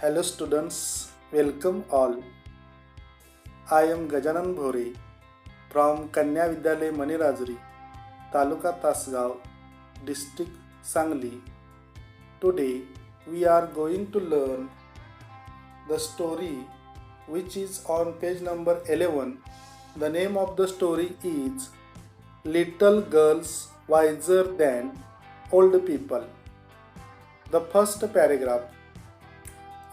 Hello students, welcome all. I am Gajanan Bhore from Kanya Vidyalay Manirajri, Taluka Tasgaon, District Sangli. Today we are going to learn the story which is on page number 11. The name of the story is Little Girls Wiser Than Old People. The first paragraph.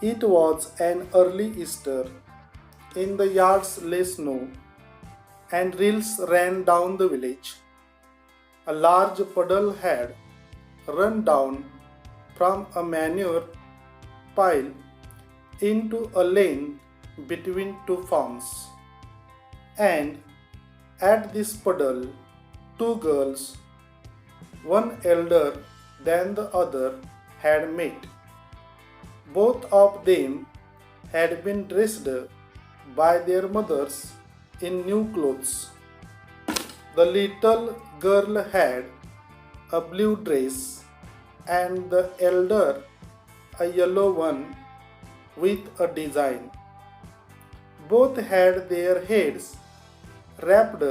It was an early Easter. In the yards lay snow, and rills ran down the village. A large puddle had run down from a manure pile into a lane between two farms. And at this puddle, two girls, one elder than the other, had met. Both of them had been dressed by their mothers in new clothes. The little girl had a blue dress and the elder a yellow one with a design. Both had their heads wrapped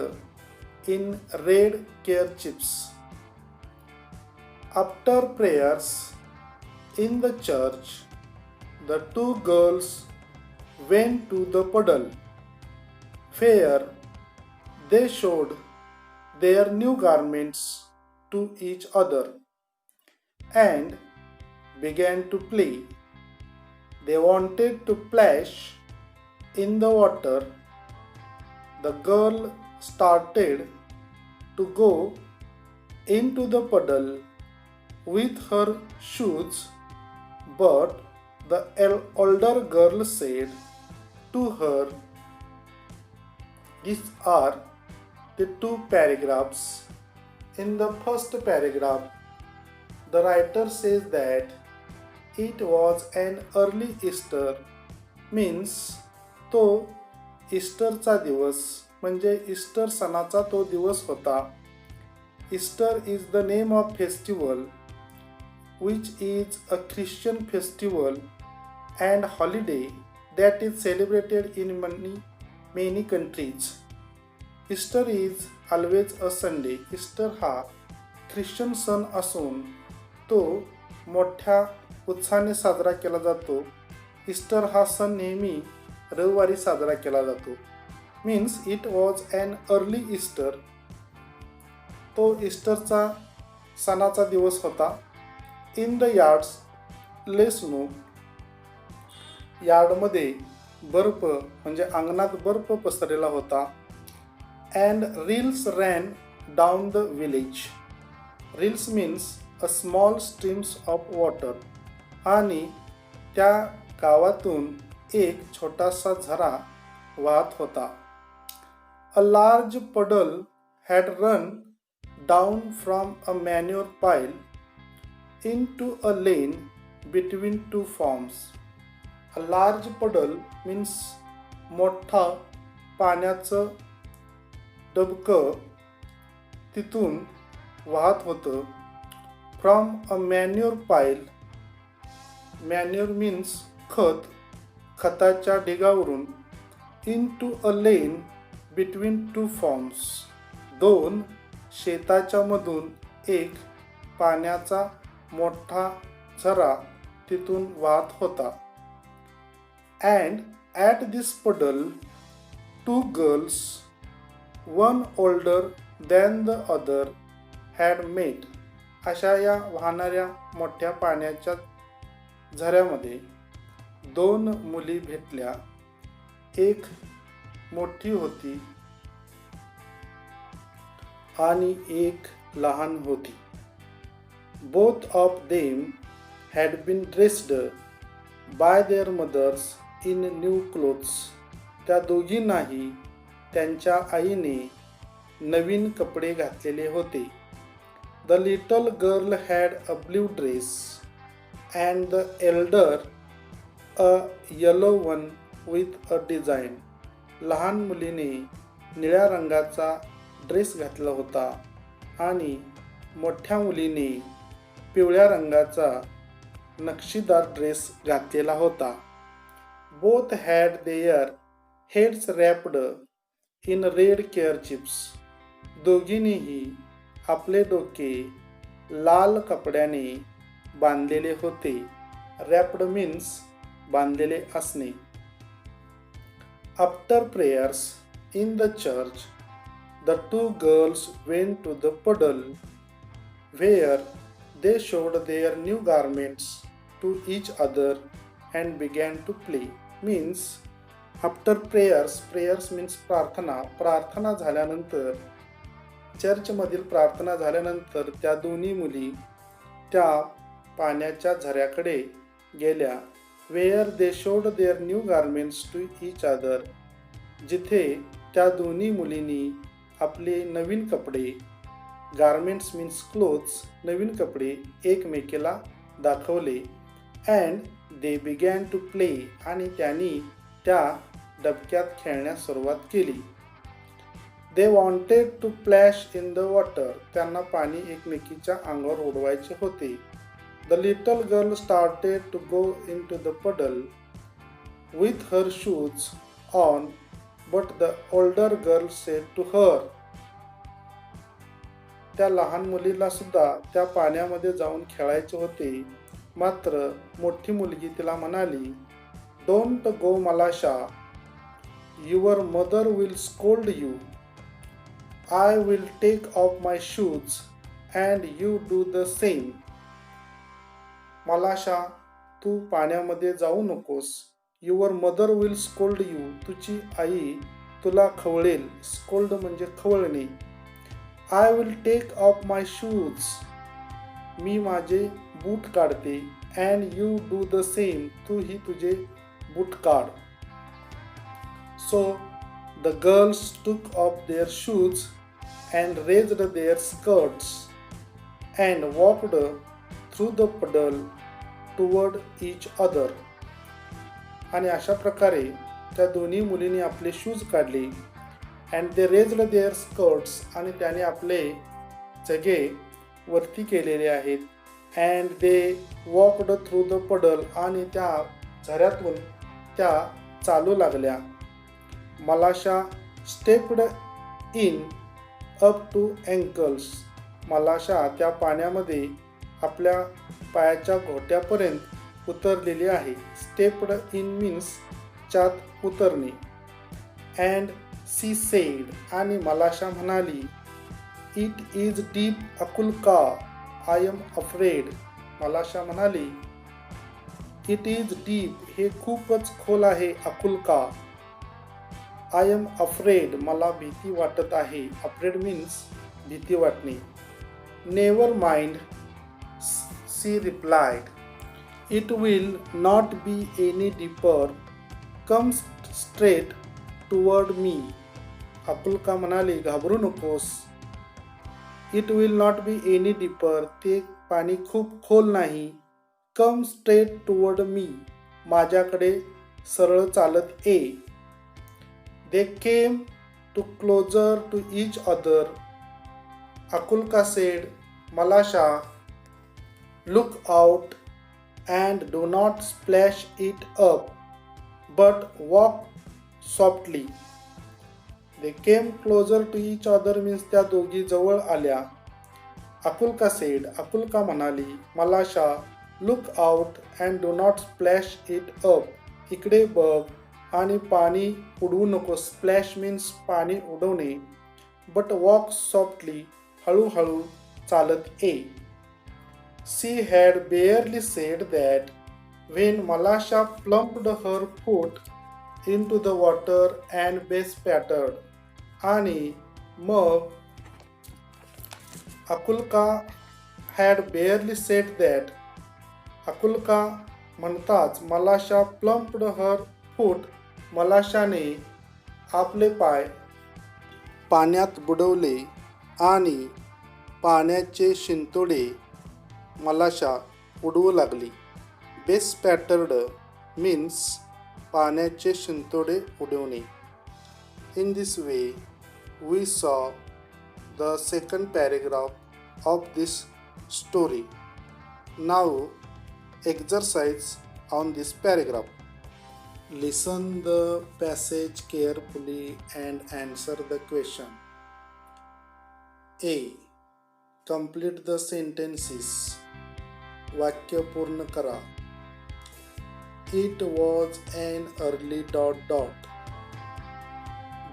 in red kerchiefs. After prayers in the church, the two girls went to the puddle. There they showed their new garments to each other and began to play. They wanted to splash in the water. The girl started to go into the puddle with her shoes, but the older girl said to her, these are the two paragraphs. In the first paragraph, the writer says that it was an early Easter, means तो ईस्टरचा दिवस म्हणजे Easter सणाचा तो दिवस होता. Easter is the name of festival which is a Christian festival and holiday that is celebrated in many countries. Easter is always a Sunday. Easter हा Christian सण असून तो मोठ्या उत्साहाने साजरा केला जातो. ईस्टर हा सण नेहमी रविवारी साजरा केला जातो. Means it was an early Easter. तो ईस्टरचा सणाचा दिवस होता. In the yards lay snow. यार्डमध्ये बर्फ म्हणजे अंगणात बर्फ पसरलेला होता. And rills ran down the village. Rills means a small streams of water. आणि त्या गावातून एक छोटासा झरा वाहत होता. A large puddle had run down from a manure pile into a lane between two farms. A large puddle means मोठा पाण्याचं डबकं तिथून वाहत होतं. From a manure pile. Manure means खत. खताच्या ढिगावरून into a lane between two farms. दोन शेताच्या मधून एक पाण्याचा मोठा झरा तिथून वाहत होता. And at this puddle two girls, one older than the other, had met. अशा या वाहणाऱ्या मोठ्या पाण्याच्या झऱ्यामध्ये दोन मुली भेटल्या. एक मोठी होती आणि एक लहान होती. Both of them had been dressed by their mothers in new clothes. त्या दोघींनाही त्यांच्या आईने नवीन कपडे घातलेले होते. The little girl had a blue dress and the elder a yellow one with a design. लहान मुलीने निळ्या रंगाचा ड्रेस घातला होता आणि मोठ्या मुलीने पिवळ्या रंगाचा नक्षीदार ड्रेस घातलेला होता. Both had their heads wrapped in red kerchiefs. दोघींनीही आपले डोके लाल कपड्याने बांधलेले होते. Wrapped means बांधलेले असणे. After prayers in the church, the two girls went to the puddle, where they showed their new garments to each other and began to play. Means after prayers means प्रार्थना झाल्यानंतर, चर्चमधील प्रार्थना झाल्यानंतर त्या दोन्ही मुली त्या पाण्याच्या झऱ्याकडे गेल्या. Where they showed their new garments to each other, जिथे त्या दोन्ही मुलींनी आपले नवीन कपडे, गार्मेंट्स मीन्स क्लोथ्स, नवीन कपडे एकमेकीला दाखवले. And they began to play, आणि त्यांनी त्या डबक्यात खेळण्यास सुरुवात केली. They wanted to splash in the water, त्यांना पाणी एकमेकीच्या अंगावर उडवायचे होते. The little girl started to go into the puddle with her shoes on, but the older girl said to her, त्या लहान मुलीला सुद्धा त्या पाण्यामध्ये जाऊन खेळायचे होते. मात्र मोठी मुलगी तिला म्हणाली, "Don't go, Malasha. Your mother will scold you. I will take off my shoes and you do the same." मलाशा, तू पाण्यामध्ये जाऊ नकोस. Your mother will scold you, तुझी आई तुला खवळेल. स्कोल्ड म्हणजे खवळणे. I will take off my shoes, मी माझे बूट काढते. And you do the same, तूही तुझे बूट काढ. So the girls took off their shoes and raised their skirts and walked through the puddle toward each other. आणि अशा प्रकारे त्या दोन्ही मुलींनी आपले शूज काढले. And they raised their skirts, आणि त्याने आपले जगे वरती केलेले आहेत. And they walked through the puddle, आणि त्या झऱ्यातून त्या चालू लागल्या. Malasha stepped in up to ankles, Malasha त्या पाण्यामध्ये आपल्या पायाच्या घोट्यापर्यंत उतरलेली आहे. स्टेप्ड इन मीन्स चात उतरणे. अँड सी सेड, आणि मलाशा म्हणाली, it is deep Akulka, I am afraid. Malasha म्हणाली, इट इज डीप, हे खूपच खोल आहे. अकुलका, आय एम अफ्रेड, मला भीती वाटत आहे. अफ्रेड मीन्स भीती वाटणे. Never mind, she replied, it will not be any deeper, come straight toward me. अकुलका म्हणाली, घाबरू नकोस. It will not be any deeper, ते पाणी खूप खोल नाही. Come straight toward me, माझ्याकडे सरळ चालत ये. They came to closer to each other. अकुलका said, Malasha, look out and do not splash it up, but walk softly. They came closer to each other means त्या दोघी जवळ आल्या. अकुलका said, अकुलका म्हणाली, मलाशा, look out and do not splash it up. इकडे बघ आणि पाणी उडवू नको. Splash means पाणी उडवणे. But walk softly, हळूहळू चालत ये. She had barely said that when Malasha plumped her foot into the water and bespattered. आणि मग अकुलका had barely said that, अकुलका म्हणताच मलाशा plumped her foot, मलाशाने आपले पाय पाण्यात बुडवले आणि पाण्याचे शिंतोडे मलाशा उडवू लागली. बेस्पॅटर्ड मीन्स पाण्याचे शिंतोडे उडवणे. इन दिस वे वी सॉ the second paragraph of this story. Now exercise on this paragraph. Listen the passage carefully and answer the question. A. Complete the sentences. वाक्य पूर्ण करा. It was an early ...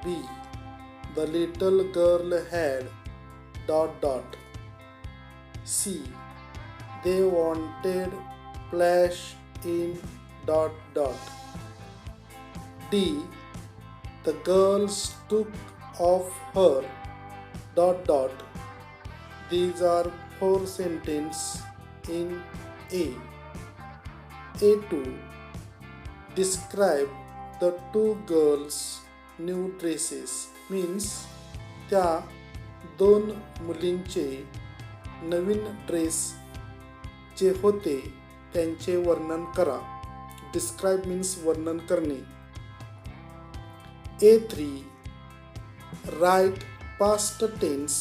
B. The little girl had ... C. They wanted flash in ... D. The girls took off her ... These are 4 sentences in A. A2. Describe the 2 girls' new dresses. Means त्या 2 मुलींचे नवीन dress जे होते त्यांचे वर्णन करा. Describe means वर्णन करणे. A3. Write past tense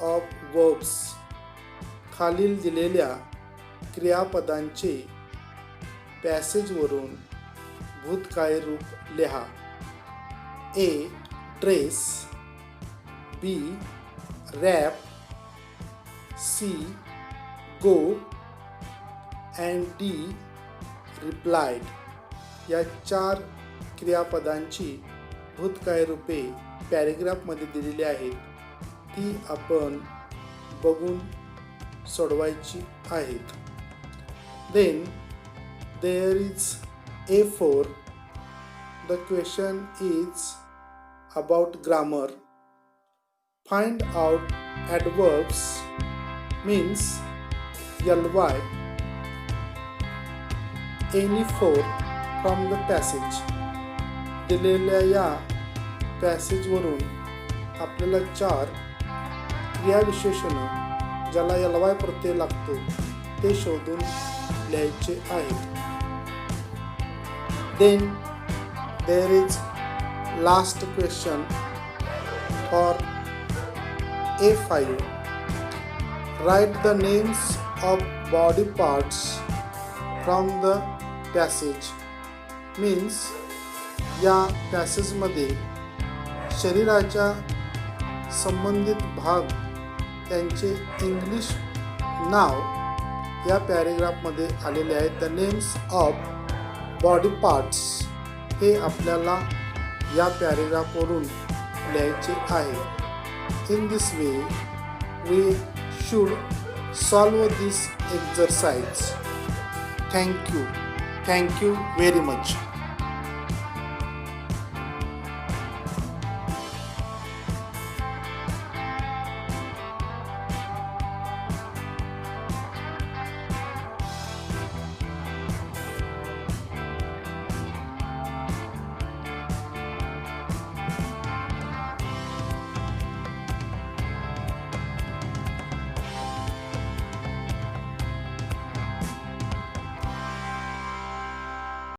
of verbs. खालील दिलेल्या क्रियापदांचे पॅसेजवरून भूतकाळी रूप लिहा. A. Dress. B. Wrap. C. Go. and D. Replied. या 4 क्रियापदांची भूतकाळी रूपे पॅरेग्राफमध्ये दिलेली आहेत. ती आपण बघून सोडवायची आहेत. Then there is A4. The question is about grammar. Find out adverbs means ly any 4 from the passage. दिलेल्या या पॅसेजवरून आपल्याला 4 क्रियाविशेषण ज्याला ly प्रत्यय लागतो ते शोधून लिहायचे आहेत. Then there is last question for A5. Write the names of body parts from the passage. Means या पॅसेजमध्ये शरीराच्या संबंधित भाग त्यांचे इंग्लिश नाव या पॅरेग्राफमध्ये आलेले आहेत. The names of body parts हे आपल्याला या पॅरेग्राफवरून लिहायचे आहे. In this way we should solve this exercise. Thank you very much.